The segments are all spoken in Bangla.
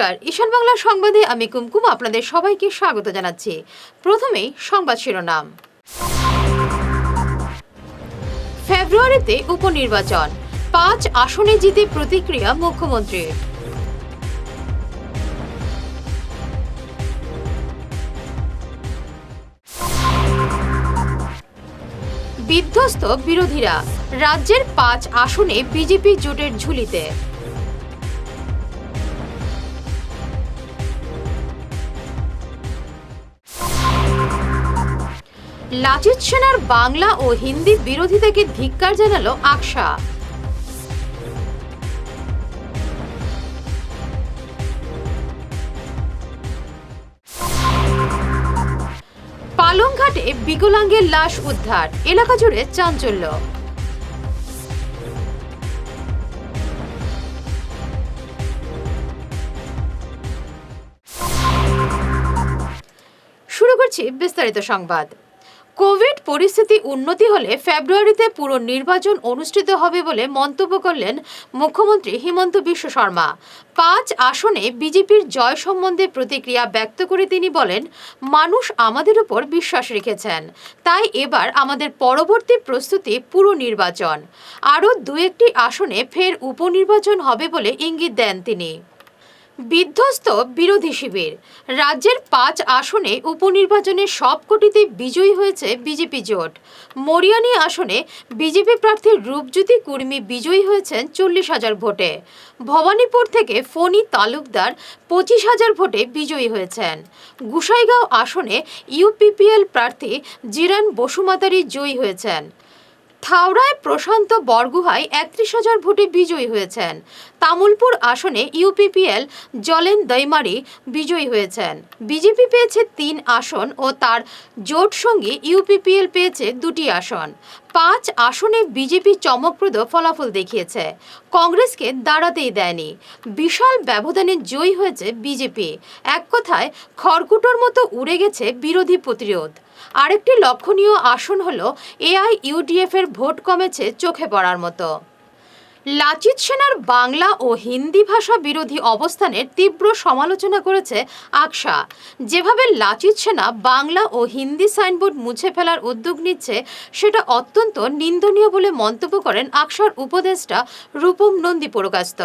নমস্কার, ঈশান বাংলা সংবাদে আমি কুমকুম আপনাদের সবাইকে স্বাগত জানাচ্ছি। প্রথমেই সংবাদ শিরোনাম। ফেব্রুয়ারিতে উপনির্বাচন, 5 আসনে জিতে প্রতিক্রিয়া মুখ্যমন্ত্রীর। বিধ্বস্ত বিরোধীরা, রাজ্যের 5 আসনে বিজেপি জোটের ঝুলিতে। লাচিত সেনার বাংলা ও হিন্দি বিরোধিতাকে ধিক্কার জানালো আকসা। পালংঘাটে বিকলাঙ্গের লাশ উদ্ধার, এলাকা জুড়ে চাঞ্চল্য। শুরু করছি বিস্তারিত সংবাদ। কোভিড পরিস্থিতি উন্নতি হলে ফেব্রুয়ারিতে পুরো নির্বাচন অনুষ্ঠিত হবে বলে মন্তব্য করলেন মুখ্যমন্ত্রী হিমন্ত বিশ্ব শর্মা। 5 আসনে বিজেপির জয় সম্বন্ধে প্রতিক্রিয়া ব্যক্ত করে তিনি বলেন, মানুষ আমাদের উপর বিশ্বাস রেখেছেন, তাই এবার আমাদের পরবর্তী প্রস্তুতি পুরো নির্বাচন। আরও 2-1টি আসনে ফের উপনির্বাচন হবে বলে ইঙ্গিত দেন তিনি। বিধ্বস্ত বিরোধী শিবির, রাজ্যের 5 আসনে উপনির্বাচনে সবকটিতে বিজয়ী হয়েছে বিজেপি জোট। মরিয়ানি আসনে বিজেপি প্রার্থী রূপজ্যোতি কুর্মী বিজয়ী হয়েছেন 40,000 ভোটে। ভবানীপুর থেকে ফণী তালুকদার 25,000 ভোটে বিজয়ী হয়েছেন। গুসাইগাঁও আসনে ইউপিপিএল প্রার্থী জিরান বসুমাতারি জয়ী হয়েছেন। থাওড়ায় প্রশান্ত বরগুহাই 31,000 ভোটে বিজয়ী হয়েছেন। তামুলপুর আসনে ইউপিপিএল জলেন দৈমারি বিজয়ী হয়েছেন। বিজেপি পেয়েছে 3 আসন ও তার জোট সঙ্গী ইউপিপিএল পেয়েছে 2টি আসন। 5 আসনে বিজেপি চমকপ্রদ ফলাফল দেখিয়েছে, কংগ্রেসকে দাঁড়াতেই দেয়নি। বিশাল ব্যবধানে জয়ী হয়েছে বিজেপি। এক কথায় খড়কুটোর মতো উড়ে গেছে বিরোধী প্রতিরোধ। আরেকটি লক্ষণীয় আসন হল এআইইউডিএফ এর ভোট কমেছে চোখে পড়ার মতো। লাচিত সেনার বাংলা ও হিন্দি ভাষা বিরোধী অবস্থানের তীব্র সমালোচনা করেছে আকসা। যেভাবে লাচিত সেনা বাংলা ও হিন্দি সাইনবোর্ড মুছে ফেলার উদ্যোগ নিচ্ছে সেটা অত্যন্ত নিন্দনীয় বলে মন্তব্য করেন আকসার উপদেষ্টা রূপম নন্দী পুরকাস্ত।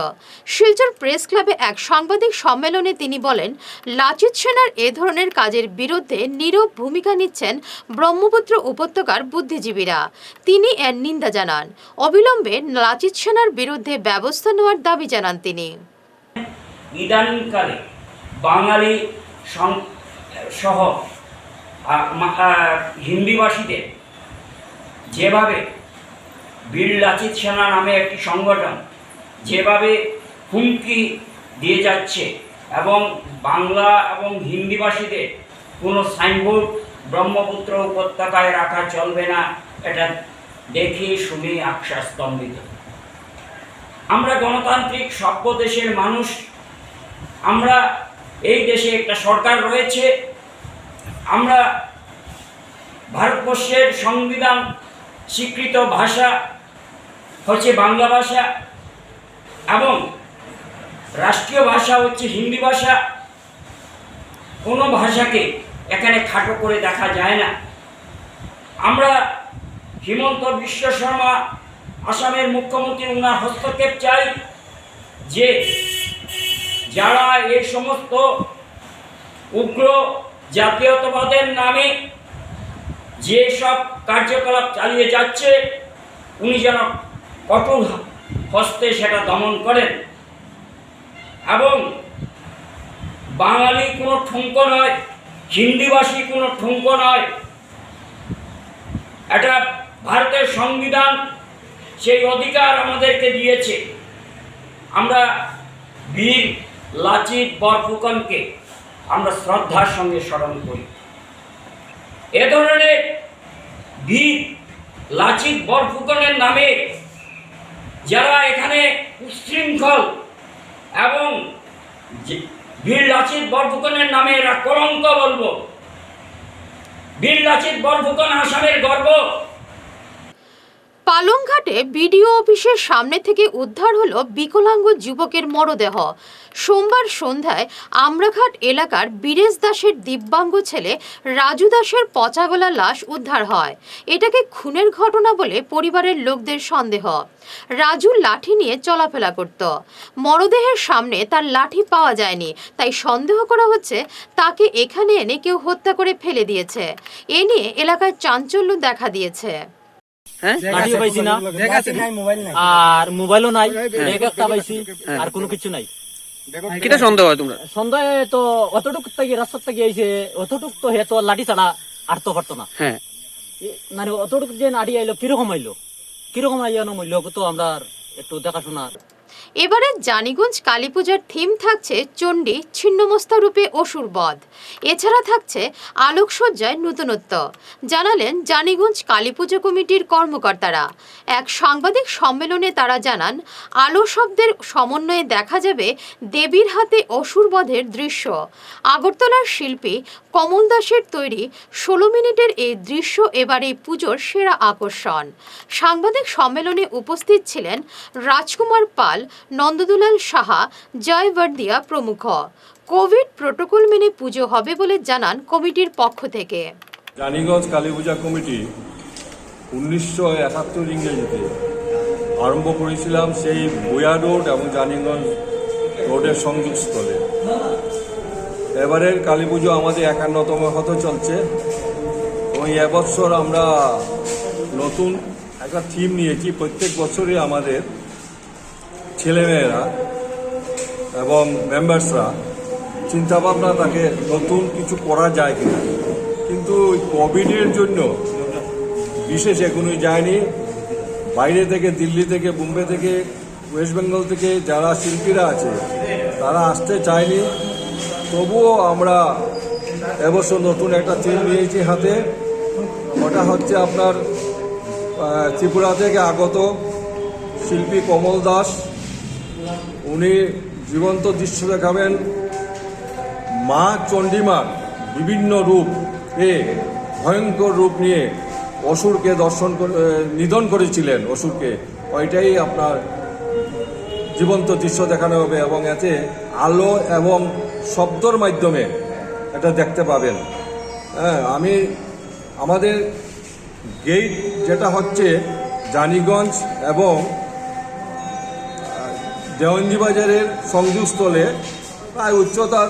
শিলচর প্রেস ক্লাবে এক সাংবাদিক সম্মেলনে তিনি বলেন, লাচিত সেনার এ ধরনের কাজের বিরুদ্ধে নীরব ভূমিকা নিচ্ছেন ব্রহ্মপুত্র উপত্যকার বুদ্ধিজীবীরা। তিনি এর নিন্দা জানান। অবিলম্বে লাচিত সেনার বিরুদ্ধে ব্যবস্থা নেওয়ার দাবি জানান তিনি। ইদানিংকালে বাঙালি সহ হিন্দিভাষীদের যেভাবে বীর লাচিত সেনা নামে একটি সংগঠন যেভাবে হুমকি দিয়ে যাচ্ছে এবং বাংলা এবং হিন্দিভাষীদের কোনো সাইনবোর্ড ব্রহ্মপুত্র উপত্যকায় রাখা চলবে না, এটা দেখে শুনে আকসা স্তম্ভিত। আমরা গণতান্ত্রিক সভ্য দেশের মানুষ, আমরা এই দেশে একটা সরকার রয়েছে, আমরা ভারতবর্ষের সংবিধান স্বীকৃত ভাষা হচ্ছে বাংলা ভাষা এবং রাষ্ট্রীয় ভাষা হচ্ছে হিন্দি ভাষা। কোনো ভাষাকে এখানে খাটো করে দেখা যায় না। আমরা হিমন্ত বিশ্ব শর্মা আসামের মুখ্যমন্ত্রী, ওনার হস্তক্ষেপ চাই যে যারা এই সমস্ত উগ্র জাতীয়তাবাদের নামে যে সব কার্যকলাপ চালিয়ে যাচ্ছে উনি যেন কঠোর হস্তে সেটা দমন করেন এবং বাঙালি কোনো ঠুনকো নয়, হিন্দিভাষী কোনো ঠুনকো নয়। এটা ভারতের সংবিধান সেই অধিকার আমাদেরকে দিয়েছে। আমরা বীর লাচিত বরফুকনকে আমরা শ্রদ্ধার সঙ্গে স্মরণ করি। এ ধরনের বীর লাচিত বরফুকনের নামে যারা এখানে উচ্ছৃঙ্খল এবং বীর লাচিত বরফুকনের নামে এরা কলঙ্ক বলবো। বীর লাচিত বরফুকন আসামের গর্ব। পালংঘাটে বিডিও অফিসের সামনে থেকে উদ্ধার হলো বিকলাঙ্গ যুবকের মরদেহ। সোমবার সন্ধ্যায় আমরাঘাট এলাকার বীরেশ দাসের দিব্যাঙ্গ ছেলে রাজু দাসের পচাগলা লাশ উদ্ধার হয়। এটাকে খুনের ঘটনা বলে পরিবারের লোকদের সন্দেহ। রাজু লাঠি নিয়ে চলাফেরা করত। মরদেহের সামনে তার লাঠি পাওয়া যায়নি, তাই সন্দেহ করা হচ্ছে তাকে এখানে এনে কেউ হত্যা করে ফেলে দিয়েছে। এ নিয়ে এলাকায় চাঞ্চল্য দেখা দিয়েছে। লাঠিও পাইছি না, আর মোবাইলও নাই, ব্যাগ একটা পাইছি, আর কোনো কিছু নাই। কিটা সন্দেহ হয় তোমরা? সন্দেহ তো অতটুক থেকে রাস্তা থেকে আইছে, অতটুক তো হে তো লাঠি ছাড়া আর তো পারতো না। হ্যাঁ, মানে অতটুক যে নাড়ি আইলো, কিরকম আইয়ানো মূল্য তো আমরা একটু দেখাশোনা। এবারে জানিগঞ্জ কালী পূজার থিম থাকছে চণ্ডী ছিন্নমস্তা রূপে অসুর বধ। এছাড়া থাকছে আলোকসজ্জায় নতুনত্ব, জানালেন জানিগঞ্জ কালী পূজা কমিটির কর্মকর্তারা। এক সাংবাদিক সম্মেলনে তারা জানান, আলো শব্দের সমন্বয়ে দেখা যাবে দেবীর হাতে অসুর বধের দৃশ্য। আগরতলার শিল্পী কমল দাসের তৈরি 16 মিনিটের এই দৃশ্য এবার এই পুজোর সেরা আকর্ষণ। সাংবাদিক সম্মেলনে উপস্থিত ছিলেন রাজকুমার পাল, নন্দদুলাল সাহা, জয় বর্দিয়া প্রমুখ। কোভিড প্রোটোকল মেনে পুজো হবে বলে জানান কমিটির পক্ষ থেকে। জানিগঞ্জ কালী পূজা কমিটি 1971 ইংরেজিতে আরম্ভ করেছিলাম সেই বয়া রোড এবং জানিগঞ্জ রোডের সংযোগস্থলে। এবারের কালী পুজো আমাদের 51তম হতে চলছে এবং এবছর আমরা নতুন একটা থিম নিয়েছি। প্রত্যেক বছরই আমাদের ছেলেমেয়েরা এবং মেম্বার্সরা চিন্তাভাবনা থাকে নতুন কিছু করা যায় কিনা, কিন্তু কোভিডের জন্য বিশেষ এখনই যায়নি। বাইরে থেকে, দিল্লি থেকে, বোম্বে থেকে, ওয়েস্ট বেঙ্গল থেকে যারা শিল্পীরা আছে তারা আসতে চায়নি। তবুও আমরা এবছর নতুন একটা থিম নিয়েছি হাতে। ওটা হচ্ছে আপনার ত্রিপুরা থেকে আগত শিল্পী কমল দাস। উনি জীবন্ত দৃশ্য দেখাবেন মা চণ্ডীমার বিভিন্ন রূপ ভয়ঙ্কর রূপ নিয়ে অসুরকে নিধন করেছিলেন অসুরকে। ওইটাই আপনার জীবন্ত দৃশ্য দেখানো হবে এবং এতে আলো এবং শব্দর মাধ্যমে এটা দেখতে পাবেন। হ্যাঁ, আমাদের গেট যেটা হচ্ছে জানিগঞ্জ এবং দেওয়ানজি বাজারের সংযোগস্থলে প্রায় উচ্চতা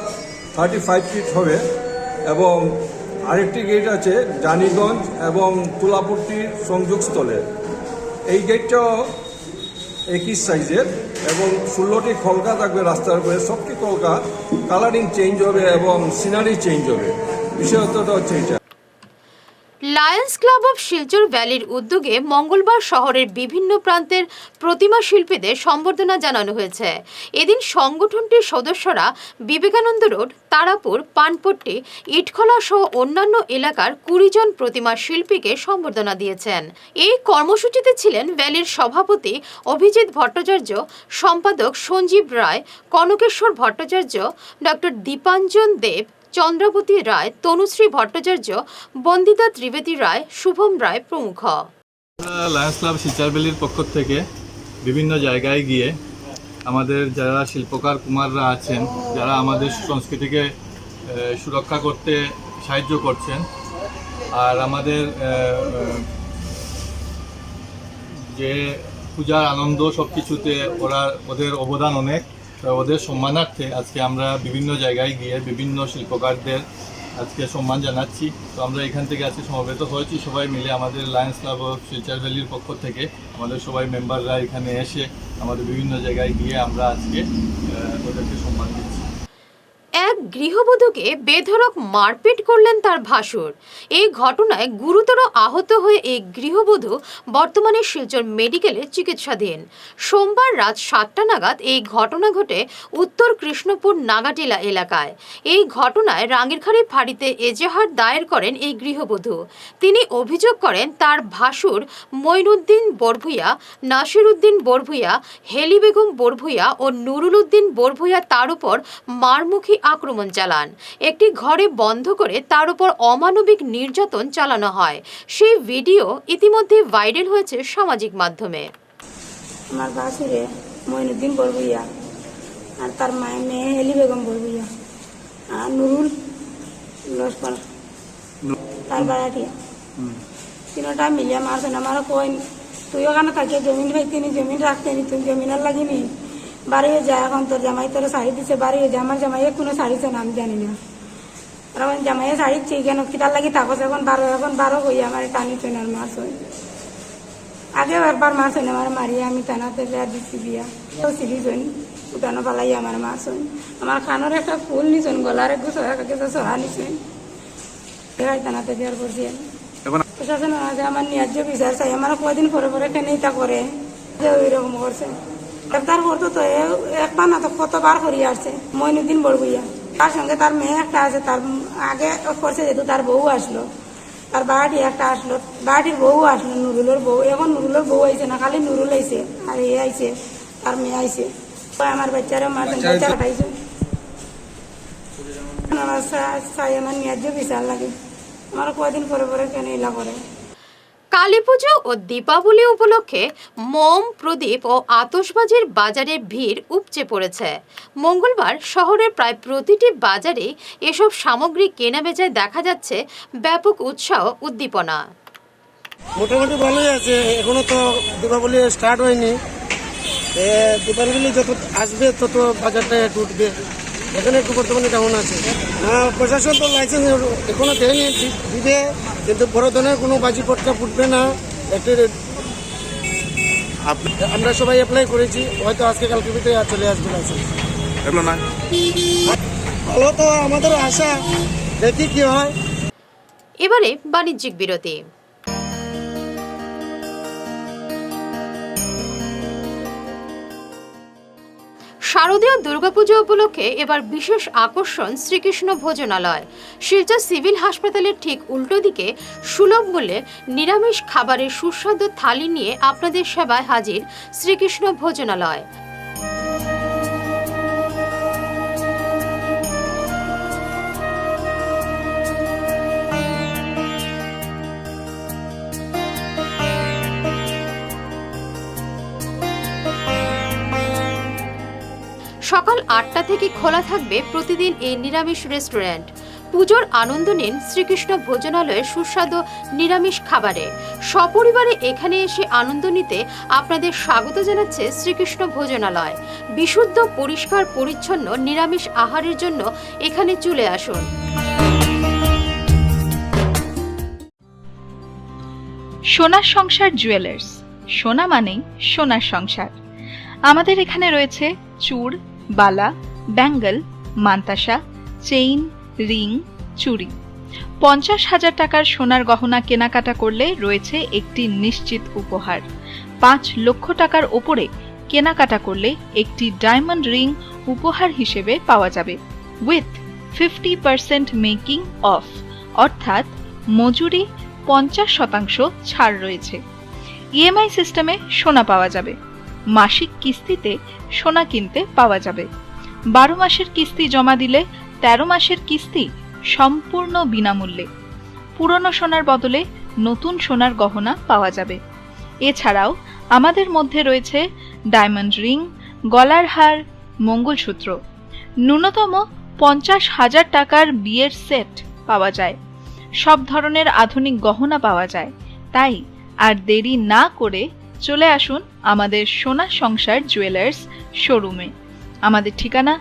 35 ফিট হবে এবং আরেকটি গেট আছে জানিগঞ্জ এবং তুলাপট্টির সংযোগস্থলে। এই গেটটাও একই সাইজের এবং 16টি কলকা থাকবে রাস্তার উপরে। সবটি কলকা কালারিং চেঞ্জ হবে এবং সিনারি চেঞ্জ হবে। বিশেষত্বটা হচ্ছে এটা। লায়ন্স ক্লাব অফ শিলচর ভ্যালির উদ্যোগে মঙ্গলবার শহরের বিভিন্ন প্রান্তের প্রতিমা শিল্পীদের সম্বর্ধনা জানানো হয়েছে। এদিন সংগঠনটির সদস্যরা বিবেকানন্দ রোড, তারাপুর, পানপট্টি, ইটখলা সহ অন্যান্য এলাকার 20 জন প্রতিমা শিল্পীকে সম্বর্ধনা দিয়েছেন। এই কর্মসূচিতে ছিলেন ভ্যালির সভাপতি অভিজিৎ ভট্টাচার্য, সম্পাদক সঞ্জীব রায়, কনকেশ্বর ভট্টাচার্য, ডক্টর দীপাঞ্জন দেব, চন্দ্রাবতী রায়, তনুশ্রী ভট্টাচার্য, বন্দিতা ত্রিবেদী রায়, শুভম রায় প্রমুখ। লায়ন্স ক্লাব শিলচর ভ্যালির পক্ষ থেকে বিভিন্ন জায়গায় গিয়ে আমাদের যারা শিল্পকার কুমাররা আছেন, যারা আমাদের সংস্কৃতিকে সুরক্ষা করতে সাহায্য করছেন, আর আমাদের যে পূজার আনন্দ সব কিছুতে ওদের অবদান অনেক। ওদের সম্মানার্থে আজকে আমরা বিভিন্ন জায়গায় গিয়ে বিভিন্ন শিল্পকারদের আজকে সম্মান জানাচ্ছি। তো আমরা এখান থেকে আজকে সমবেত হয়েছি সবাই মিলে আমাদের লায়ন্স ক্লাব অফ শিলচর ভ্যালির পক্ষ থেকে। আমাদের সবাই মেম্বাররা এখানে এসে আমাদের বিভিন্ন জায়গায় গিয়ে আমরা আজকে ওদেরকে সম্মান দিচ্ছি। এক গৃহবধূকে বেধড়ক মারপিট করলেন তার ভাসুর। এই ঘটনায় গুরুতর আহত হয়ে এই গৃহবধূ বর্তমানে শিলচর মেডিকেলে চিকিৎসাধীন। সোমবার রাত 7টা নাগাদ এই ঘটনা ঘটে উত্তর কৃষ্ণপুর নাগাটিলা এলাকায়। এই ঘটনায় রাঙ্গিরখাড়ি ফাঁড়িতে এজাহার দায়ের করেন এই গৃহবধূ। তিনি অভিযোগ করেন তার ভাসুর মঈনুদ্দিন বরভুইয়া, নাসির উদ্দিন বরভুইয়া, হেলি বেগম বরভুইয়া ও নুরুল উদ্দিন বরভুইয়া তার উপর মারমুখী আক্রমণ আক্রমণ চালান। একটি ঘরে বন্ধ করে তার উপর অমানবিক নির্যাতন চালানো হয়। সেই ভিডিও ইতিমধ্যে ভাইরাল হয়েছে সামাজিক মাধ্যমে। আমার বাসুরে মইনুদ্দিন বরবুইয়া আর তার মায়ের মেয়ে এলি বেগম বরবুইয়া আর নুরুল লস্কর তার বাড়াটিয়া তিনটা মিলিয়া মারছেন। আমারও কই তুই ওখানে থাকে জমিন ভাইতিনি জমিন রাখতেনি তুই জমিনের লাগিনি বাড়ি হয়ে যায়। এখন তোর জামাই তোর শাড়ি দিচ্ছে বাড়ি হয়ে যায়। আমার জামাইয়ে কোনো শাড়িছে না আমি জানি না। আর আমার জামাইয়ে শাড়িচ্ছে কেন কিতার লাগি তাকস এখন বারো হই আমার টানিছেন আর মাছ হয়। আগেও একবার মাছ হয় আমার মারিয়ে আমি টানাতে দিচ্ছি বিয়া সিরিজ হইন উঠানো পালাই আমার মাছ হইন। আমার কানের একটা ফুল নিছেন গলার এক গেছে সহা নিছেন দেখাই টানাতে দেওয়ার করছি। প্রশাসন আছে আমার ন্যায্য বিচার চাই। আমার কয়দিন পরে পরে কেন এটা করে যে ওই রকম করছে। গ্রেফতার করতো তো একবার না তো কতবার করিয়ে আসছে। মইনুদ্দিন বরবুইয়া তার সঙ্গে তার মেয়ে একটা আছে। তার আগে করছে যেহেতু তার বউ আসলো, তার বাড়ি একটা আসলো, বাড়ির বউ আসলো নুরুলের বউ। এখন নুরুলের বউ আইছে না, খালি নুরুল আইছে আর এ আইছে তার মেয়ে আইছে। আমার বাচ্চারা মারছেন, বাচ্চা কাটাইছে। আমার চাই আমার ন্যায্য বিচার লাগে। আমার কয়দিন পরে পরে কেন এলা করে। কালীপুজো ও দীপাবলি উপলক্ষে মোম, প্রদীপ ও আতশবাজির বাজারে ভিড় উপচে পড়েছে। মঙ্গলবার শহরের প্রায় প্রতিটি বাজারে এসব সামগ্রী কেনাবেচায় দেখা যাচ্ছে ব্যাপক উৎসাহ উদ্দীপনা। মোটামুটি ভালোই আছে, এখনো তো দীপাবলি স্টার্ট হয়নি। দীপাবলি যত আসবে তত বাজারটা একটু উঠবে। এখানে একটু বর্তমানে ডাউন আছে। প্রশাসন তো লাইসেন্স এখনো দেয়নি, দিবে কিন্তু বড় ধরনের কোনো বাজি পটকা ফুটবে না। আমরা সবাই অ্যাপ্লাই করেছি, হয়তো আজকে কালকে ভিতরে চলে আসবে লাইসেন্স। ভালো তো আমাদের আশা, দেখি কি হয়। এবারে বাণিজ্যিক বিরতি। শারদীয় দুর্গাপুজো উপলক্ষে এবার বিশেষ আকর্ষণ শ্রীকৃষ্ণ ভোজনালয়। শিলচর সিভিল হাসপাতালের ঠিক উল্টো দিকে সুলভ মূল্যে নিরামিষ খাবারের সুস্বাদু থালি নিয়ে আপনাদের সেবায় হাজির শ্রীকৃষ্ণ ভোজনালয়। সকাল 8টা থেকে খোলা থাকবে প্রতিদিন এই নিরামিষ রেস্টুরেন্ট। পুজোর আনন্দ নিন শ্রীকৃষ্ণ ভোজনালয়ের সুস্বাদু নিরামিষ খাবারে। সপরিবারে এখানে এসে আনন্দ নিতে আপনাদের স্বাগত জানাচ্ছে শ্রীকৃষ্ণ ভোজনালয়। বিশুদ্ধ, পরিষ্কার, পরিচ্ছন্ন নিরামিষ আহারের জন্য এখানে চলে আসুন। সোনার সংসার জুয়েলার্স। সোনা মানেই সোনার সংসার। আমাদের এখানে রয়েছে চূড়, বালা, ব্যাঙ্গল, মান্তাসা, চেইন, রিং, চুড়ি। 50,000 টাকার সোনার গহনা কেনাকাটা করলে রয়েছে একটি নিশ্চিত উপহার। 5 লক্ষ টাকার ওপরে কেনাকাটা করলে একটি ডায়মন্ড রিং উপহার হিসেবে পাওয়া যাবে উইথ 50% মেকিং অফ, অর্থাৎ মজুরি 50% ছাড় রয়েছে। ইএমআই সিস্টেমে সোনা পাওয়া যাবে। মাসিক কিস্তিতে সোনা কিনতে পাওয়া যাবে। 12 মাসের কিস্তি জমা দিলে 13 মাসের কিস্তি সম্পূর্ণ বিনামূল্যে। পুরনো সোনার বদলে নতুন সোনার গহনা পাওয়া যাবে। এছাড়াও আমাদের মধ্যে রয়েছে ডায়মন্ড রিং, গলার হার, মঙ্গলসূত্র। ন্যূনতম 50,000 টাকার বিয়ের সেট পাওয়া যায়। সব ধরনের আধুনিক গহনা পাওয়া যায়। তাই আর দেরি না করে চলে আসুন আমাদের সোনার সংসার জুয়েলার্স শোরুমে। আমাদের ঠিকানা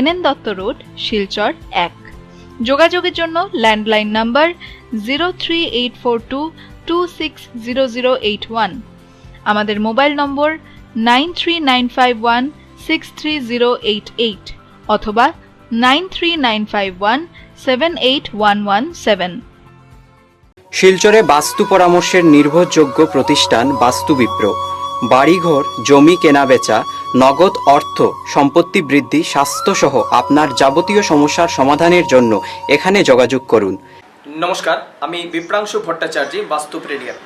NN দত্ত রোড, শিলচর 1। যোগাযোগের জন্য ল্যান্ডলাইন নাম্বার 038422600081। আমাদের মোবাইল নম্বর 9395163088 অথবা 9395178117। শিলচরে বাস্তু পরামর্শের নির্ভরযোগ্য প্রতিষ্ঠান বাস্তুবিপ্র। বাড়িঘর, জমি কেনাবেচা, নগদ অর্থ, সম্পত্তি বৃদ্ধি, স্বাস্থ্যসহ আপনার যাবতীয় সমস্যার সমাধানের জন্য এখানে যোগাযোগ করুন। নমস্কার, আমি বিপ্রাংশু ভট্টাচার্য, বাস্তু প্রেডিয়ার।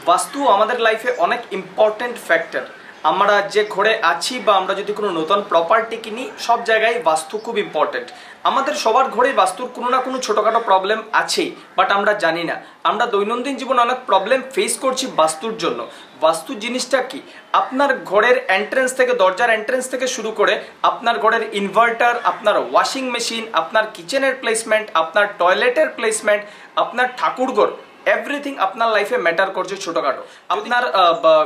বাস্তু আমাদের লাইফে অনেক ইম্পর্টেন্ট ফ্যাক্টর। আমরা যে ঘরে আছি বা আমরা যদি কোনো নতুন প্রপার্টি কিনি, সব জায়গায় বাস্তু খুব ইম্পর্টেন্ট। আমাদের সবার ঘরেই বাস্তুর কোনো না কোনো ছোটোখাটো প্রবলেম আছেই, বাট আমরা জানি না। আমরা দৈনন্দিন জীবনে অনেক প্রবলেম ফেস করছি বাস্তুর জন্য। বাস্তু জিনিসটা কি? আপনার ঘরের এন্ট্রেন্স থেকে, দরজার এন্ট্রেন্স থেকে শুরু করে আপনার ঘরের ইনভার্টার, আপনার ওয়াশিং মেশিন, আপনার কিচেনের প্লেসমেন্ট, আপনার টয়লেটের প্লেসমেন্ট, আপনার ঠাকুরঘর, এভরিথিং আপনার লাইফে ম্যাটার করছে ছোটোখাটো। আপনার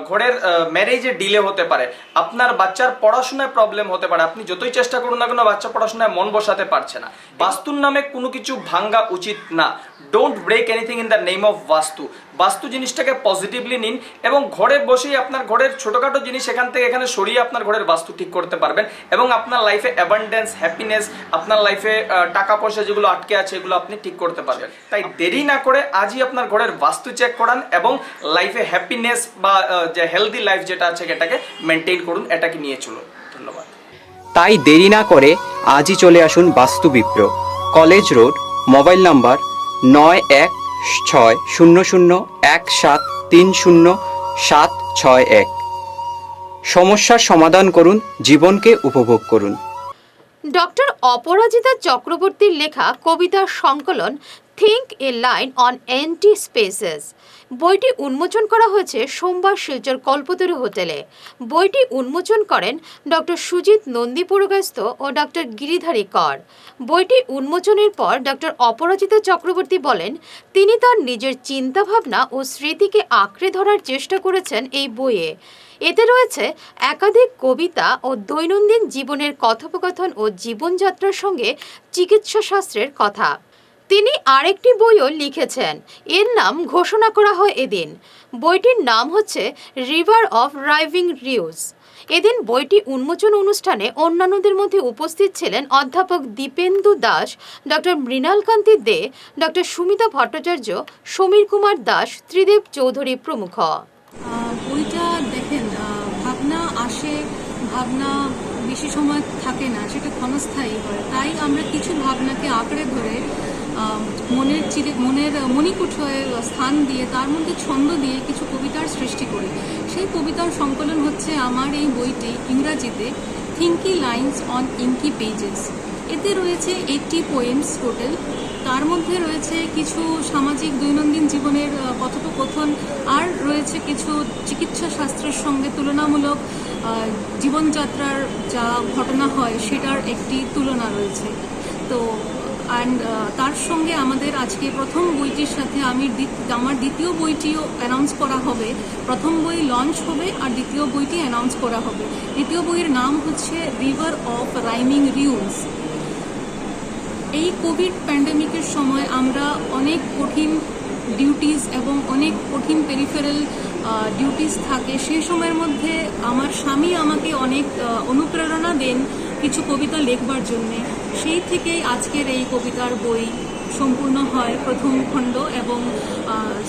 ঘরের ম্যারেজে ডিলে হতে পারে, আপনার বাচ্চার পড়াশোনায় প্রবলেম হতে পারে। আপনি যতই চেষ্টা করুন না কেন, বাচ্চা পড়াশোনায় মন বসাতে পারছে না। বাস্তুর নামে কোনো কিছু ভাঙ্গা উচিত না। Don't break anything in the name of vastu. Vastu জিনিসটাকে পজিটিভলি নিন এবং ঘরে বসেই আপনার ঘরের ছোটোখাটো জিনিস এখান থেকে এখানে সরিয়ে আপনার ঘরের বাস্তু ঠিক করতে পারবেন এবং আপনার লাইফে অ্যাবান্ডেন্স, হ্যাপিনেস, আপনার লাইফে টাকা পয়সা যেগুলো আটকে আছে এগুলো আপনি ঠিক করতে পারবেন। তাই দেরি না করে আজই আপনার ঘরের বাস্তু চেক করান এবং লাইফে হ্যাপিনেস বা যে হেলদি লাইফ যেটা আছে এটাকে মেনটেন করুন, এটাকে নিয়ে চলুন। ধন্যবাদ। তাই দেরি না করে আজই চলে আসুন বাস্তু বিপ্র, কলেজ রোড, মোবাইল নাম্বার 916001730761। সমস্যার সমাধান করুন, জীবনকে উপভোগ করুন। ডক্টর অপরাজিতা চক্রবর্তীর লেখা কবিতার সংকলন think A line on anti spaces বইটি উন্মোচন করা হয়েছে সোমবার শিলচর কল্পতরু হোটেলে। বইটি উন্মোচন করেন ডক্টর সুজিত নন্দী পুরকায়স্থ ও ডক্টর গিরিধারী কর। বইটি উন্মোচনের পর ডক্টর অপরাজিতা চক্রবর্তী বলেন, তিনি তার নিজের চিন্তাভাবনা ও স্মৃতিকে আঁকড়ে ধরার চেষ্টা করেছেন এই বইয়ে। এতে রয়েছে একাধিক কবিতা ও দৈনন্দিন জীবনের কথোপকথন ও জীবনযাত্রার সঙ্গে চিকিৎসা শাস্ত্রের কথা। তিনি আরেকটি বইও লিখেছেন, এর নাম ঘোষণা করা হয় এদিন। বইটির নাম হচ্ছে রিভার অফ রাইভিং রিউজ। এদিন বইটি উন্মোচন অনুষ্ঠানে অন্যান্যদের মধ্যে উপস্থিত ছিলেন অধ্যাপক দীপেন্দু দাস, ডক্টর মৃণালকান্তি দে, ডক্টর সুমিতা ভট্টাচার্য, সমীর কুমার দাস, ত্রিদেব চৌধুরী প্রমুখ। বইটা দেখেন, ভাবনা আসে, ভাবনা বেশি সময় থাকে না, সেটা ক্ষণস্থায়ী হয়। তাই আমরা কিছু ভাবনাকে আঁকড়ে ধরে মনের মণিকুঠয়ে স্থান দিয়ে তার মধ্যে ছন্দ দিয়ে কিছু কবিতার সৃষ্টি করি। সেই কবিতার সংকলন হচ্ছে আমার এই বইটি, ইংরাজিতে থিঙ্কি লাইন্স অন ইঙ্কি পেজেস। এতে রয়েছে 80 পোয়েমস টোটাল। তার মধ্যে রয়েছে কিছু সামাজিক দৈনন্দিন জীবনের কথোপকথন, আর রয়েছে কিছু চিকিৎসা শাস্ত্রের সঙ্গে তুলনামূলক জীবনযাত্রার যা ঘটনা হয় সেটার একটি তুলনা রয়েছে। তো তার সঙ্গে আমাদের আজকে প্রথম বইটির সাথে আমার দ্বিতীয় বইটিও অ্যানাউন্স করা হবে। প্রথম বই লঞ্চ হবে আর দ্বিতীয় বইটি অ্যানাউন্স করা হবে। দ্বিতীয় বইয়ের নাম হচ্ছে রিভার অফ রাইমিং রিউজ। এই কোভিড প্যান্ডেমিকের সময় আমরা অনেক কঠিন ডিউটিস এবং অনেক কঠিন পেরিফেরাল ডিউটিস থাকে। সেই সময়ের মধ্যে আমার স্বামী আমাকে অনেক অনুপ্রেরণা দেন কিছু কবিতা লেখবার জন্যে। সেই থেকেই আজকের এই কবিতার বই সম্পূর্ণ হয়, প্রথম খণ্ড, এবং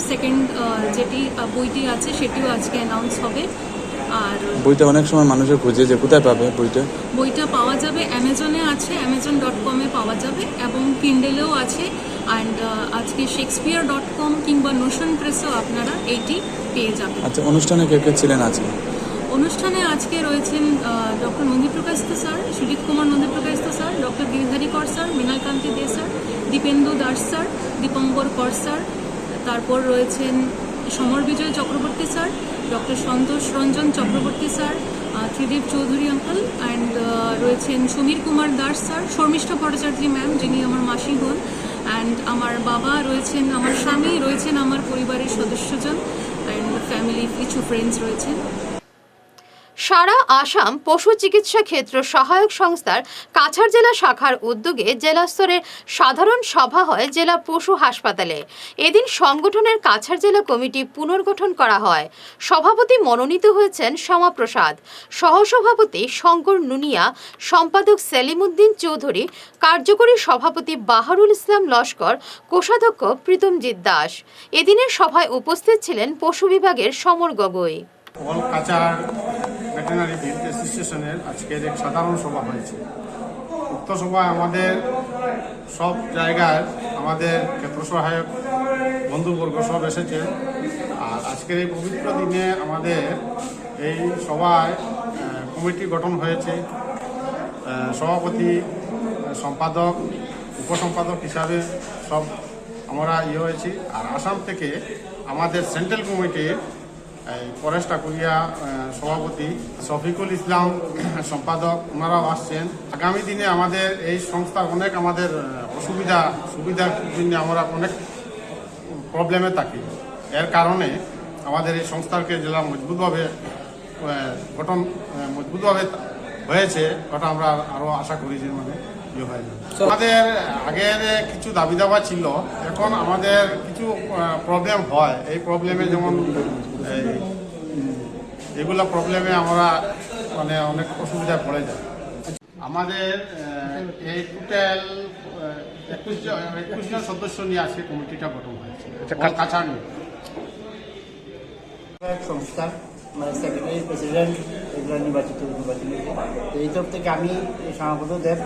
সেকেন্ড যেটি বইটি আছে সেটিও আজকে অ্যানাউন্স হবে। আর বইটা অনেক সময় মানুষের খুঁজে যে কোথায় পাবে বইটা পাওয়া যাবে অ্যামাজনে আছে, amazon.com-এ পাওয়া যাবে, এবং কিন্ডেলেও আছে। অ্যান্ড আজকে শেক্সপিয়ার.com কিংবা নোশন প্রেসেও আপনারা এইটি পেয়ে যাবেন। আচ্ছা, অনুষ্ঠানে কে কে ছিলেন আজকে? অনুষ্ঠানে আজকে রয়েছেন ডক্টর নন্দীপ্রকাশিত স্যার, সুজিত কুমার নন্দীপ্রকাশিত sir, doctor Giridhari Kar sir, Mrinalkanti De sir, Dipendu Das sir, Dipankar Kar sir, তারপর রয়েছেন Samar Bijoy Chakraborty sir, doctor Santosh Ranjan Chakraborty sir, Tridev Chowdhury uncle, and রয়েছেন সমীর কুমার দাস স্যার, শর্মিষ্ঠা ভট্টাচার্য ম্যাম যিনি আমার মাসি হন, অ্যান্ড আমার বাবা রয়েছেন, আমার স্বামী রয়েছেন, আমার পরিবারের সদস্যজন, অ্যান্ড ফ্যামিলি কিছু ফ্রেন্ডস রয়েছেন। সারা আসাম পশু চিকিৎসা ক্ষেত্র সহায়ক সংস্থার কাছাড় জেলা শাখার উদ্যোগে জেলা স্তরের সাধারণ সভা হয় জেলা পশু হাসপাতালে। এদিন সংগঠনের কাছাড় জেলা কমিটি পুনর্গঠন করা হয়। সভাপতি মনোনীত হয়েছেন শ্যামাপ্রসাদ, সহসভাপতি শঙ্কর নুনিয়া, সম্পাদক সেলিমউদ্দিন চৌধুরী, কার্যকরী সভাপতি বাহারুল ইসলাম লস্কর, কোষাধ্যক্ষ প্রীতমজিৎ দাস। এদিনের সভায় উপস্থিত ছিলেন পশু বিভাগের সমর গগৈ। কাছাড় ভেটেরিনারি হেলথ অ্যাসোসিয়েশনের আজকের এক সাধারণ সভা হয়েছে। উক্ত সভায় আমাদের সব জায়গায় আমাদের ক্ষেত্র সহায়ক বন্ধুবর্গ সব এসেছে। আর আজকের এই পবিত্র দিনে আমাদের এই সভায় কমিটি গঠন হয়েছে। সভাপতি, সম্পাদক, উপসম্পাদক হিসাবে সব আমরা হয়েছি। আর আসাম থেকে আমাদের সেন্ট্রাল কমিটির পরেশ টাকুরিয়া সভাপতি, শফিকুল ইসলাম সম্পাদক, ওনারাও আসছেন। আগামী দিনে আমাদের এই সংস্থার অনেক আমাদের সুবিধার জন্য আমরা অনেক প্রবলেমে থাকি। এর কারণে আমাদের এই সংস্থাকে জেলা মজবুতভাবে হয়েছে, ওটা আমরা আরও আশা করি যে মানে হয়ে যাবে। আমাদের আগের কিছু দাবি দাবা ছিল, এখন আমাদের কিছু প্রবলেম হয়। এই প্রবলেমে যেমন এগুলো প্রবলেমে আমরা মানে অনেক অসুবিধায় পড়ে যায়। আমাদের এই টোটাল 21 জন সদস্য নিয়ে আজকে কমিটিটা গঠন হয়েছে। কাছাড় নিয়ে সংস্থা মানে সেক্রেটারি, প্রেসিডেন্ট এগুলো নির্বাচিত এই তরফ থেকে আমি সভাপতি দেব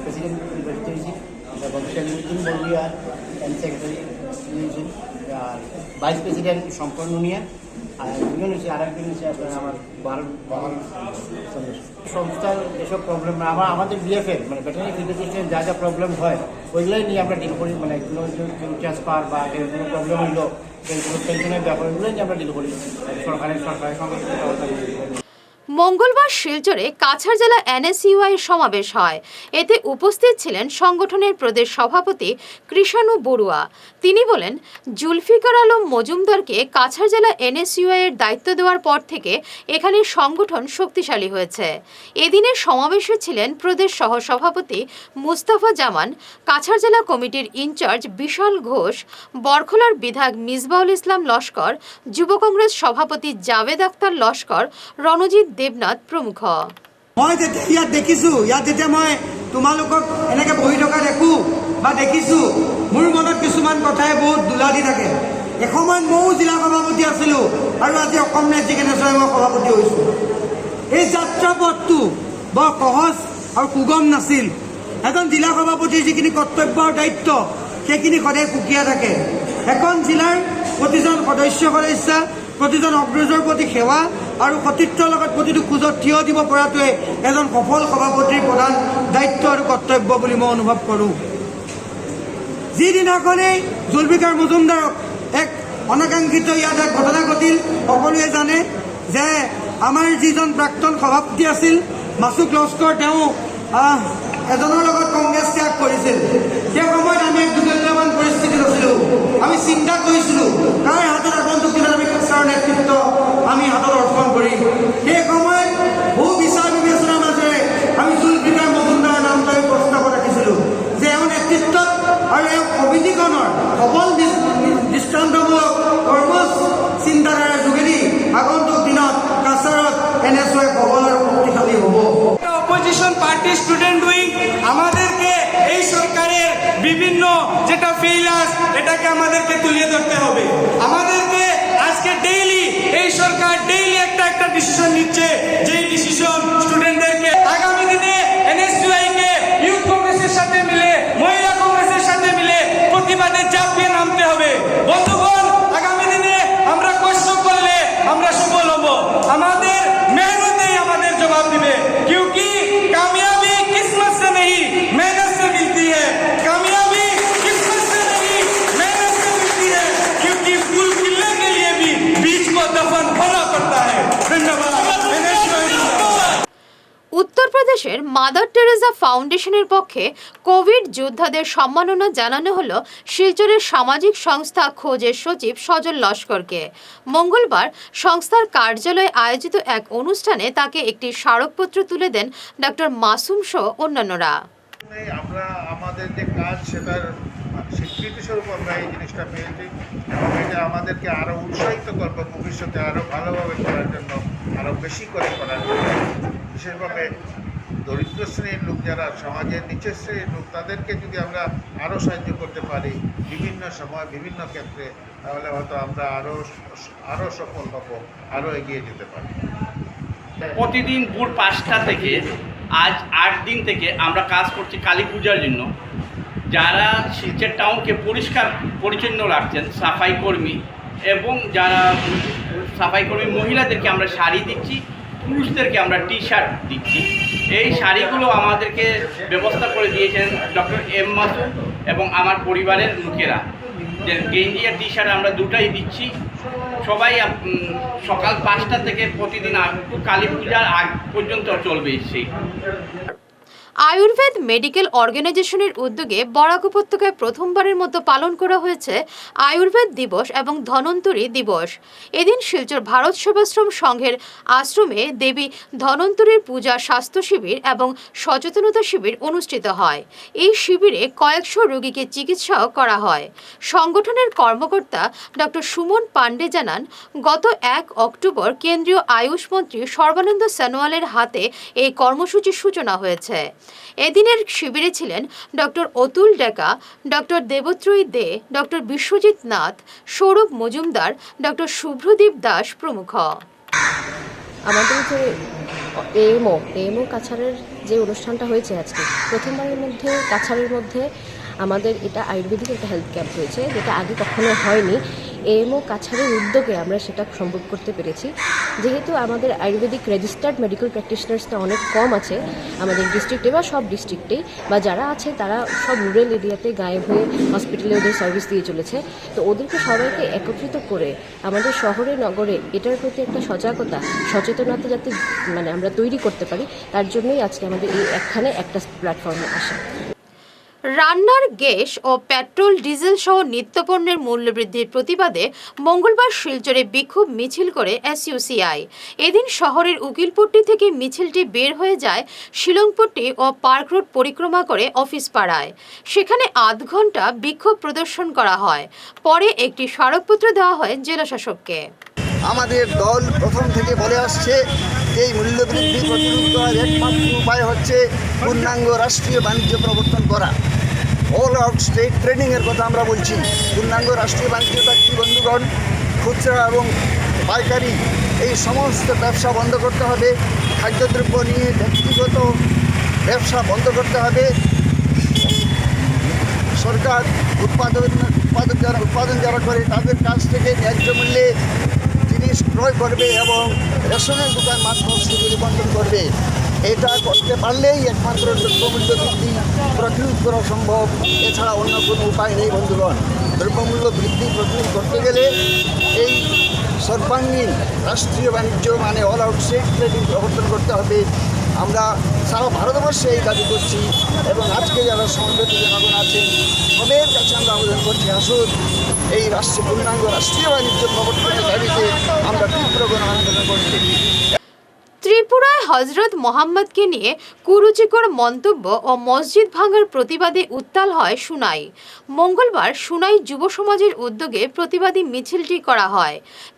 প্রেসিডেন্ট নির্বাচিত হয়েছি এবং সেলিমুদ্দিন বড়ুয়া সেক্রেটারি নিয়েছেন, আর ভাইস প্রেসিডেন্ট শঙ্কর নুনিয়া, আর দুজন হচ্ছে আরেকজন হচ্ছে আপনার আমার বাহার সংস্থার এসব প্রবলেম আমাদের বিএফএল মানে ভেটেরিনারি ফিজিশিয়ান যা যা প্রবলেম হয় ওইগুলোই নিয়ে আমরা ডিল করি। মানে কোনো ট্রান্সফার বা কোনো প্রবলেম হইলো, কোনো পেনশনের ব্যাপারগুলোই নিয়ে আমরা ডিল করি সরকারের সঙ্গে। মঙ্গলবার শিলচরে কাছাড় জেলা এনএসইউআই সমাবেশ হয়। এতে উপস্থিত ছিলেন সংগঠনের প্রদেশ সভাপতি কৃষাণু বড়ুয়া। তিনি বলেন, জুলফিকার আলম মজুমদারকে কাছাড় জেলা এনএসইউআই এর দায়িত্ব দেওয়ার পর থেকে এখানে সংগঠন শক্তিশালী হয়েছে। এদিনের সমাবেশে ছিলেন প্রদেশ সহ সভাপতি মুস্তাফা জামান, কাছাড় জেলা কমিটির ইনচার্জ বিশাল ঘোষ, বরখলার বিধায়ক মিসবাউল ইসলাম লস্কর, যুব কংগ্রেস সভাপতি জাভেদ আখতার লস্কর, রণজিৎ দেবনাথ প্রমুখ। মই যেতিয়া ইয়াত দেখিছোঁ, ইয়াত যেতিয়া মই তোমালোকক এনেকৈ বহি থকা দেখোঁ বা দেখিছোঁ, মোৰ মনত কিছুমান কথাই বহুত দোলা দি থাকে। এসময়ত ময়ো জিলা সভাপতি আছিলোঁ আৰু আজি অসম ৰাজ্যিক এনএছইউআই মই সভাপতি হৈছোঁ। এই যাত্ৰা পথটো বৰ সহজ আৰু সুগম নাছিল। এজন জিলা সভাপতিৰ যিখিনি কৰ্তব্য আৰু দায়িত্ব সেইখিনি সদায় সুকীয়া থাকে। এখন জিলাৰ প্ৰতিজন সদস্য, প্ৰতিজন অগ্ৰজৰ প্ৰতি সেৱা আৰু সতীৰ্থৰ লগত প্ৰতিটো খোজত থিয় দিব পৰাটোৱে এজন সফল সভাপতিৰ প্ৰধান দায়িত্ব আৰু কৰ্তব্য বুলি মই অনুভৱ কৰোঁ। যিদিনাখনেই জুলফিকাৰ মজুমদাৰক এক অনাকাংক্ষিত ইয়াত এক ঘটনা ঘটিল, সকলোৱে জানে যে আমাৰ যিজন প্ৰাক্তন সভাপতি আছিল মাছুক লস্কৰ, তেওঁ এজনৰ লগত কংগ্ৰেছ ত্যাগ কৰিছিল। সেই সময়ত আমি এক দুৰ্ঘটনামান পৰিস্থিতিত আছিলোঁ। আমি চিন্তা কৰিছিলোঁ কাৰ হাতত আগন্তুক দিনত আমি কাছাৰৰ নেতৃত্ব আমি হাতত অৰ্পণ কৰিম। সেই সময়ত বহু বিচাৰ বিবেচনাৰ মাজেৰে আমি জুলফিকাৰ মজুমদাৰৰ নামটো আমি প্ৰস্তাৱত ৰাখিছিলোঁ যে এওঁ নেতৃত্বত আৰু এওঁ সমিতিখনৰ সবল দৃষ্টান্তমূলক কৰ্ম চিন্তাধাৰাৰ যোগেদি আগন্তুক দিনত কাছাৰত এনএছইউআই সবল আৰু শক্তিশালী হ'ব। অপোজিশন পার্টি স্টুডেন্ট উইং আমাদেরকে এই সরকারের বিভিন্ন যেটা ফেইলার্স এটাকে আমাদেরকে তুলে ধরতে হবে। আমাদেরকে আজকে ডেইলি এই সরকার ডেইলি একটা ডিসিশন নিচ্ছে, যেই ডিসিশন স্টুডেন্টদেরকে আগামী দিনে এনএসইউআই কে ইউথ কংগ্রেসের সাথে মিলে, মহিলা কংগ্রেসের সাথে মিলে প্রতিবাদে ঝাঁপিয়ে নামতে হবে। বন্ধুগণ, আগামী দিনে আমরা কষ্ট করলে আমরা সফল হব। আমাদের মেহনতেই আমাদের জবাব দিবে। क्योंकि कामयाबी किस्मत से नहीं मेहनत से मिलती है। कामयाबी किस्मत से नहीं मेहनत से मिलती है, क्योंकि फूल खिलने के लिए भी बीज को दफन होना पड़ता है। धन्यवाद। উত্তরপ্রদেশের মাদার টেরেসা ফাউন্ডেশনের পক্ষে কোভিড যোদ্ধাদের সম্মাননা জানানো হলো শিলচরের সামাজিক সংস্থা খোঁজের সচিব সজল লস্করকে। মঙ্গলবার সংস্থার কার্যালয়ে আয়োজিত এক অনুষ্ঠানে তাকে একটি স্মারকপত্র তুলে দেন ডক্টর মাসুম সহ অন্যান্যরা। আমরা আমাদের যে কাজ সেটার স্বীকৃতি স্বরূপ আমরা এই জিনিসটা পেয়েছি এবং এটা আমাদেরকে আরও উৎসাহিত করবে ভবিষ্যতে আরও ভালোভাবে করার জন্য, আরও বেশি করে করার জন্য। বিশেষভাবে দরিদ্র শ্রেণীর লোক যারা সমাজের নিচের শ্রেণীর লোক, তাদেরকে যদি আমরা আরও সাহায্য করতে পারি বিভিন্ন সময় বিভিন্ন ক্ষেত্রে, তাহলে হয়তো আমরা আরও সফল হব, আরও এগিয়ে যেতে পারি। প্রতিদিন ভোর 5টা থেকে আজ 8 দিন থেকে আমরা কাজ করছি কালী পূজার জন্য। যারা শিলচর টাউনকে পরিষ্কার পরিচ্ছন্ন রাখছেন, সাফাই কর্মী এবং যারা সাফাই কর্মী মহিলাদেরকে আমরা শাড়ি দিচ্ছি, পুরুষদেরকে আমরা টি শার্ট দিচ্ছি। এই শাড়িগুলো আমাদেরকে ব্যবস্থা করে দিয়েছেন ডক্টর এম মাসুদ এবং আমার পরিবারের লোকেরা। যে গেঞ্জি আর টি শার্ট আমরা দুটাই দিচ্ছি। সবাই সকাল 5টা থেকে প্রতিদিন কালী পূজার আগ পর্যন্ত চলবে সেই। আয়ুর্বেদ মেডিকেল অর্গানাইজেশনের উদ্যোগে বরাক উপত্যকায় প্রথমবারের মতো পালন করা হয়েছে আয়ুর্বেদ দিবস এবং ধন্বন্তরী দিবস। এদিন শিলচর ভারত সেবাশ্রম সংঘের আশ্রমে দেবী ধন্বন্তরীর পূজা, স্বাস্থ্য শিবির এবং সচেতনতা শিবির অনুষ্ঠিত হয়। এই শিবিরে কয়েকশো রোগীকে চিকিৎসাও করা হয়। সংগঠনের কর্মকর্তা ডক্টর সুমন পান্ডে জানান, গত 1 অক্টোবর কেন্দ্রীয় আয়ুষ মন্ত্রী সর্বানন্দ সোনোয়ালের হাতে এই কর্মসূচির সূচনা হয়েছে। এদিনের শিবিরে ছিলেন ডক্টর অতুল ডেকা, ডক্টর দেবত্রয়ী দে, ডক্টর বিশ্বজিৎ নাথ, সৌরভ মজুমদার, ডক্টর শুভ্রদীপ দাস প্রমুখ। আমাদের যে এএমও কাছাড়ের যে অনুষ্ঠানটা হয়েছে আজকে, প্রথমবারের মধ্যে কাছাড়ের মধ্যে আমাদের এটা আয়ুর্বেদিক একটা হেলথ ক্যাম্প হয়েছে, যেটা আগে কখনো হয়নি। এএমও কাছাড়ের উদ্যোগে আমরা সেটা সম্ভব করতে পেরেছি। যেহেতু আমাদের আয়ুর্বেদিক রেজিস্টার্ড মেডিকেল প্র্যাকটিশনার্সটা অনেক কম আছে আমাদের ডিস্ট্রিক্টে বা সব ডিস্ট্রিক্টেই, বা যারা আছে তারা সব রুরাল এরিয়াতে গায়েব হয়ে হসপিটালে ওদের সার্ভিস দিয়ে চলেছে। তো ওদেরকে সবাইকে একত্রিত করে আমাদের শহরে নগরে এটার প্রতি একটা সজাগতা, সচেতনতা যাতে আমরা তৈরি করতে পারি, তার জন্যই আজকে আমাদের এই এখানে একটা প্ল্যাটফর্মে আসা। রান্নার গ্যাস ও পেট্রোল, ডিজেল সহ নিত্যপণ্যের মূল্যবৃদ্ধির প্রতিবাদে মঙ্গলবার শিলচরে বিক্ষোভ মিছিল করে এসইউসিআই। এদিন শহরের উকিলপট্টি থেকে মিছিলটি বের হয়ে যায় শিলংপট্টি ও পার্ক রোড পরিক্রমা করে অফিস পাড়ায়। সেখানে আধ ঘন্টা বিক্ষোভ প্রদর্শন করা হয়। পরে একটি স্মারকপত্র দেওয়া হয় জেলাশাসককে। আমাদের দল প্রথম থেকে বলে আসছে এই মূল্যবৃদ্ধি প্রতিরোধ করার একমাত্র উপায় হচ্ছে পূর্ণাঙ্গ রাষ্ট্রীয় বাণিজ্য প্রবর্তন করা। অল আউট স্টেট ট্রেডিংয়ের কথা আমরা বলছি। পূর্ণাঙ্গ রাষ্ট্রীয় বাণিজ্যটা কি বন্ধুগণ? খুচরা এবং পাইকারি এই সমস্ত ব্যবসা বন্ধ করতে হবে। খাদ্যদ্রব্য নিয়ে ব্যক্তিগত ব্যবসা বন্ধ করতে হবে। সরকার উৎপাদন যারা করে তাদের কাছ থেকে ন্যায্য মূল্যে জিনিস ক্রয় করবে এবং রেশনের দোকান মাধ্যম সেগুলি বন্টন করবে। এটা করতে পারলেই একমাত্র দ্রব্যমূল্য বৃদ্ধি প্রতিরোধ করা সম্ভব। এছাড়া অন্য কোনো উপায় নেই বন্ধুগণ। দ্রব্যমূল্য বৃদ্ধি প্রতিরোধ করতে গেলে এই সর্বাঙ্গীন রাষ্ট্রীয় বাণিজ্য অল আউট স্টেট ট্রেডিং প্রবর্তন করতে হবে। আমরা সারা ভারতবর্ষে এই দাবি করছি এবং আজকে যারা সমবেত জনগণ আছেন সবের কাছে আমরা আবেদন করছি, আসুন এই পূর্ণাঙ্গ রাষ্ট্রীয় বাণিজ্য প্রবর্তনের দাবিতে আমরা তীব্র গণ আন্দোলন করছি। ত্রিপুরায় হজরত মোহাম্মদকে নিয়ে কুরুচিকর মন্তব্য ও মসজিদ ভাঙার প্রতিবাদে উত্তাল হয় সুনাই। মঙ্গলবার সুনাই যুব সমাজের উদ্যোগে প্রতিবাদী মিছিলটি করা হয়।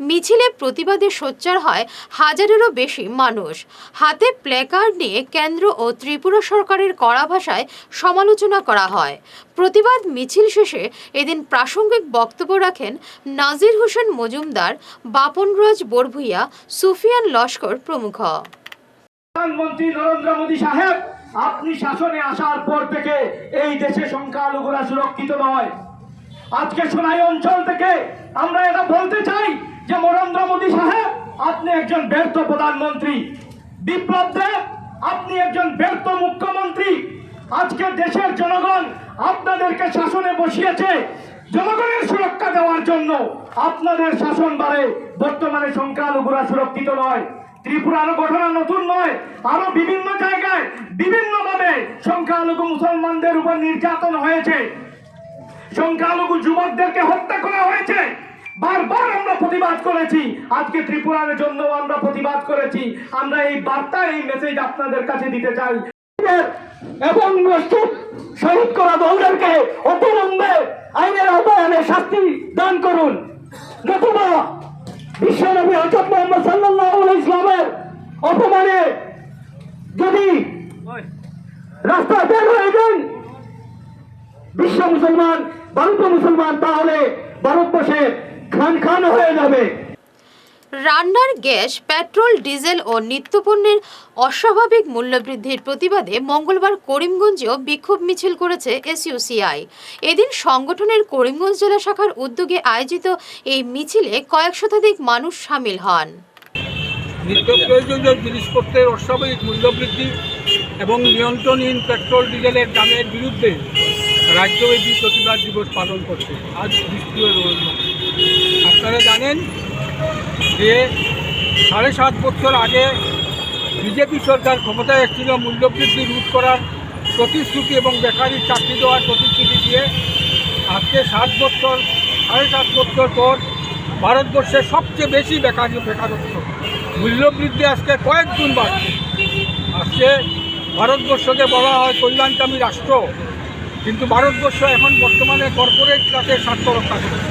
মিছিলে প্রতিবাদে সোচ্চার হয় হাজারেরও বেশি মানুষ। হাতে প্ল্যাকার্ড নিয়ে কেন্দ্র ও ত্রিপুরা সরকারের কড়া ভাষায় সমালোচনা করা হয়। প্রতিবাদ মিছিল শেষে এদিন প্রাসঙ্গিক বক্তব্য রাখেন নাজির হোসেন মজুমদার, বাপনরাজ বরভুইয়া, সুফিয়ান লস্কর প্রমুখ। প্রধানমন্ত্রী নরেন্দ্র মোদী সাহেব, আপনি শাসনে আসার পর থেকে এই দেশে সংখ্যালঘুরা সুরক্ষিত নয়। আজকে সোনাই অঞ্চল থেকে আমরা এটা বলতে চাই যে নরেন্দ্র মোদী সাহেব, আপনি একজন ব্যর্থ প্রধানমন্ত্রী। বিপ্লব দেব, আপনি একজন ব্যর্থ মুখ্যমন্ত্রী। আজকে দেশের জনগণ আপনাদেরকে শাসনে বসিয়েছে জনগণের সুরক্ষা দেওয়ার জন্য। আপনাদের শাসনভারে বর্তমানে সংখ্যালঘুরা সুরক্ষিত নয়। ত্রিপুরার ঘটনা নতুন নয়, আরো বিভিন্ন জায়গায় বিভিন্নভাবে সংখ্যালঘু মুসলমানদের উপর নির্যাতন হয়েছে, সংখ্যালঘু যুবকদেরকে হত্যা করা হয়েছে। বারবার আমরা প্রতিবাদ করেছি, আজকে ত্রিপুরার জন্য আমরা প্রতিবাদ করেছি। আমরা এই বার্তা, এই মেসেজ আপনাদের কাছে দিতে চাই এবং শহীদ করা দলদেরকে অবিলম্বে আইনের আওতায় শাস্তি দান করুন, নতুবা বিশ্বনবী হযরত মুহাম্মদ সাল্লাল্লাহু আলাইহি ইসলামের অপমানে যদি রাস্তা বের হয়ে যান বিশ্ব মুসলমান, ভারতীয় মুসলমান, তাহলে ভারতবর্ষে খান খান হয়ে যাবে। রান্নার গ্যাস, পেট্রোল, ডিজেল ও নিত্যপণ্যের অস্বাভাবিক মূল্যবৃদ্ধির প্রতিবাদে মঙ্গলবার করিমগঞ্জেও বিক্ষোভ মিছিল করেছে এসইউসিআই। এদিন সংগঠনের করিমগঞ্জ জেলা শাখার উদ্যোগে আয়োজিত এই মিছিলে কয়েক শতাধিক মানুষ সামিল হন। নিত্য প্রয়োজনীয় জিনিসপত্রের অস্বাভাবিক মূল্যবৃদ্ধি এবং নিয়ন্ত্রণহীন পেট্রোল ডিজেলের দামের বিরুদ্ধে রাজ্যব্যাপী প্রতিবাদ দিবস পালন করছে আজ ২০ নভেম্বর। আপনারা জানেন যে ৭.৫ বছর আগে বিজেপি সরকার ক্ষমতায় এসেছিল মূল্যবৃদ্ধি রোধ করার প্রতিশ্রুতি এবং বেকারির চাকরি দেওয়ার প্রতিশ্রুতি দিয়ে। আজকে ৭.৫ বছর পর ভারতবর্ষের সবচেয়ে বেশি বেকারত্ব, মূল্যবৃদ্ধি আজকে কয়েক গুণ বাড়ছে। আজকে ভারতবর্ষকে বলা হয় কল্যাণকামী রাষ্ট্র, কিন্তু ভারতবর্ষ এখন বর্তমানে কর্পোরেট ক্লাসের স্বার্থ রক্ষা করছে,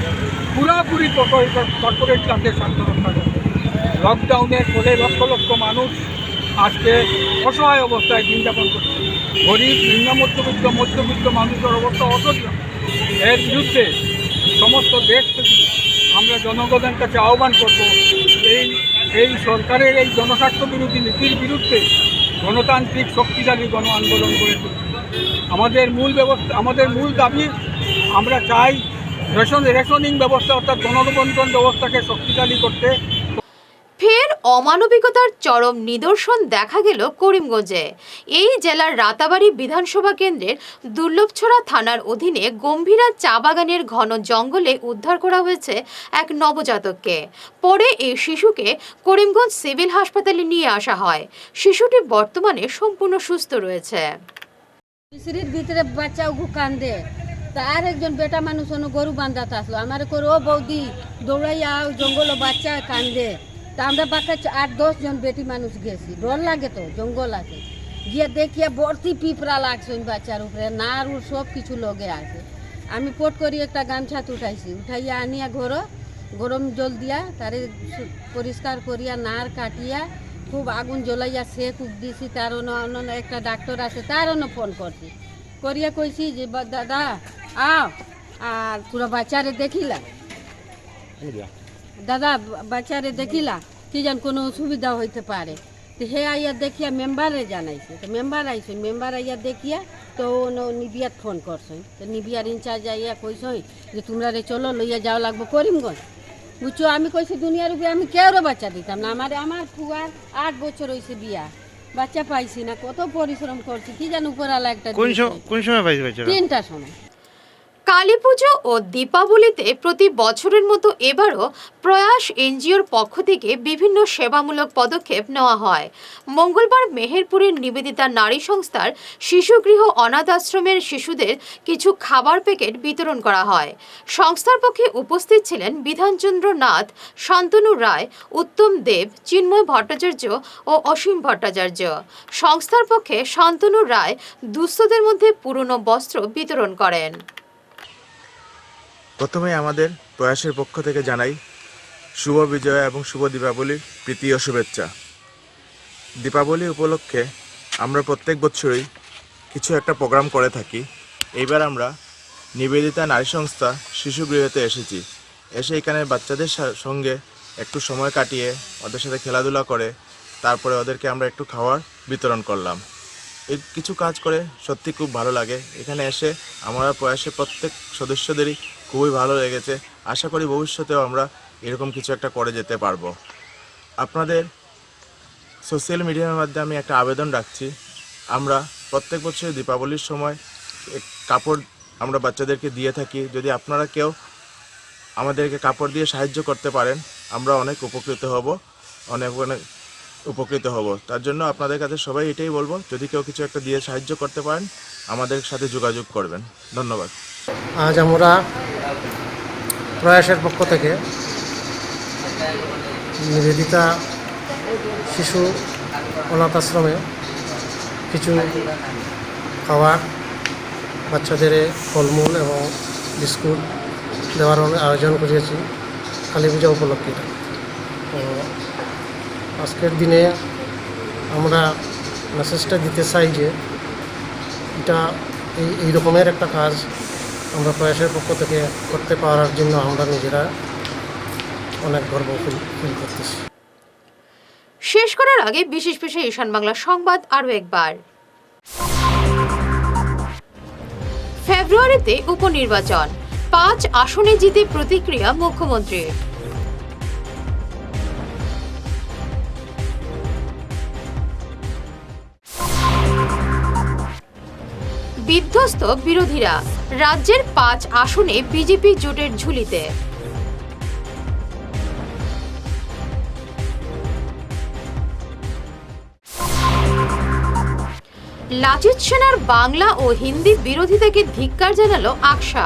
পুরোপুরি কর্পোরেট ক্লাসের স্বার্থ রক্ষা করছে। লকডাউনের ফলে লক্ষ লক্ষ মানুষ আজকে অসহায় অবস্থায় দিন যাপন করছে। গরিব, নিম্ন মধ্যবিত্ত মানুষের অবস্থা অসহ্য। এর বিরুদ্ধে সমস্ত দেশ থেকে আমরা জনগণের কাছে আহ্বান করব, এই সরকারের এই জনস্বার্থ বিরোধী নীতির বিরুদ্ধে গণতান্ত্রিক শক্তিশালী গণ আন্দোলন করে তুলছে। আমাদের মূল দাবি, আমরা চাই রেশনিং ব্যবস্থা অর্থাৎ গণবন্টন ব্যবস্থাকে শক্তিশালী করতে। ফের অমানবিকতার চরম নিদর্শন দেখা গেল করিমগঞ্জে। এই জেলার রাতাবাড়ী বিধানসভা কেন্দ্রের দুর্লভছড়া থানার অধীনে গম্ভীরা চা বাগানের ঘন জঙ্গলে উদ্ধার করা হয়েছে এক নবজাতককে। পরে এই শিশুকে করিমগঞ্জ সিভিল হাসপাতালে নিয়ে আসা হয়। শিশুটি বর্তমানে সম্পূর্ণ সুস্থ রয়েছে। মিশ্রির ভিতরে বাচ্চা উগু কান্দে, তার একজন বেটা মানুষ গরু বান্ধাতে আসলো, আমার করে ও বৌদি দৌড়াইয়া জঙ্গল বাচ্চা কান্দে। তা আমরা বাচ্চা 8-10 জন বেটি মানুষ গেছি, ডর লাগে তো, জঙ্গল আছে, গিয়ে দেখিয়া ভর্তি পিঁপড়া লাগছে ওই বাচ্চার উপরে, নার উর সব কিছু লগে আছে। আমি পট করি একটা গামছা উঠাইয়া আনিয়া গরম জল দিয়া তারে পরিষ্কার করিয়া নার কাটিয়া খুব আগুন জ্বলাইয়া সেক দিছি। তার অন্য একটা ডাক্তার আছে, তার ফোন করছি, করিয়া কইছি যে দাদা আও আর পুরো বাচ্চারে দেখিলা, দাদা বাচ্চারে দেখিলা কি জান কোনো অসুবিধা হইতে পারে। তো হে আইয়া দেখিয়া মেম্বারে জানাইছে, তো মেম্বার আইসই, মেম্বার আইয়া দেখিয়া তো নিবিয়াত ফোন করছই, তো নিবিয়ার ইনচার্জ আইয়া কইসই যে তোমরা রে চলো লইয়া যাওয়া লাগবো করিমগঞ্জ। বুঝছো, আমি কইছি দুনিয়ার উপরে আমি কেউরও বাচ্চা দিতাম না। আমার ফুয়ার 8 বছর হয়েছে বিয়া, বাচ্চা পাইছি না, কত পরিশ্রম করছি, কি জান উপরালা একটা। কোন সময় পাইছি বাচ্চা? 3টার সময়। কালীপুজো ও দীপাবলিতে প্রতি বছরের মতো এবারও প্রয়াস এনজিওর পক্ষ থেকে বিভিন্ন সেবামূলক পদক্ষেপ নেওয়া হয়। মঙ্গলবার মেহেরপুরের নিবেদিতা নারী সংস্থার শিশুগৃহ অনাথ আশ্রমের শিশুদের কিছু খাবার প্যাকেট বিতরণ করা হয়। সংস্থার পক্ষে উপস্থিত ছিলেন বিধানচন্দ্র নাথ, শান্তনু রায়, উত্তম দেব, চিন্ময় ভট্টাচার্য ও অসীম ভট্টাচার্য। সংস্থার পক্ষে শান্তনু রায় দুস্থদের মধ্যে পুরনো বস্ত্র বিতরণ করেন। প্রথমে আমাদের প্রয়াসের পক্ষ থেকে জানাই শুভ বিজয়া এবং শুভ দীপাবলির প্রীতি ও শুভেচ্ছা। দীপাবলি উপলক্ষে আমরা প্রত্যেক বছরই কিছু একটা প্রোগ্রাম করে থাকি। এইবার আমরা নিবেদিতা নারী সংস্থা শিশুগৃহতে এসেছি। এসে এখানে বাচ্চাদের সঙ্গে একটু সময় কাটিয়ে ওদের সাথে খেলাধুলা করে তারপরে ওদেরকে আমরা একটু খাবার বিতরণ করলাম। এই কিছু কাজ করে সত্যি খুব ভালো লাগে। এখানে এসে আমরা প্রয়াসের প্রত্যেক সদস্যদেরই খুবই ভালো লেগেছে। আশা করি ভবিষ্যতেও আমরা এরকম কিছু একটা করে যেতে পারবো। আপনাদের সোশ্যাল মিডিয়ার মাধ্যমে আমি একটা আবেদন রাখছি, আমরা প্রত্যেক বছর দীপাবলির সময় কাপড় আমরা বাচ্চাদেরকে দিয়ে থাকি। যদি আপনারা কেউ আমাদেরকে কাপড় দিয়ে সাহায্য করতে পারেন আমরা অনেক উপকৃত হব। তার জন্য আপনাদের কাছে সবাই এটাই বলবো, যদি কেউ কিছু একটা দিয়ে সাহায্য করতে পারেন আমাদের সাথে যোগাযোগ করবেন। ধন্যবাদ। আজ আমরা প্রয়াসের পক্ষ থেকে নিবেদিতা শিশু অনাথ আশ্রমে কিছু খাবার, বাচ্চাদের ফলমূল এবং বিস্কুট দেওয়ার আয়োজন করেছি কালী পূজা উপলক্ষে। তো আজকের দিনে আমরা মেসেজটা দিতে চাই যে এটা এই রকমের একটা কাজ আমরা প্রয়াসের পক্ষ থেকে করতে পারার জন্য আমরা নিজেরা অনেক গর্ব ফিল করতেছি। শেষ করার আগে বিশেষ বিশেষ ঈশান বাংলা সংবাদ আরও একবার। ফেব্রুয়ারিতে উপনির্বাচন, 5 আসনে জিতে প্রতিক্রিয়া মুখ্যমন্ত্রীর। বিধ্বস্ত বিরোধীরা, রাজ্যের 5 আসনে বিজেপি জোটের ঝুলিতে। লাচিত সেনার বাংলা ও হিন্দি বিরোধিতাকে ধিক্কার জানালো আকসা।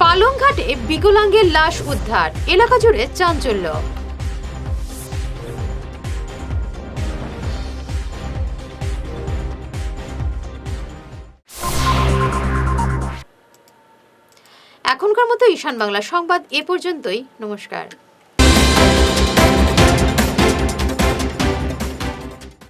পালংঘাটে বিকলাঙ্গের লাশ উদ্ধার, এলাকা জুড়ে চাঞ্চল্য। এখনকার মতো ঈশান বাংলা সংবাদ এ পর্যন্তই। নমস্কার।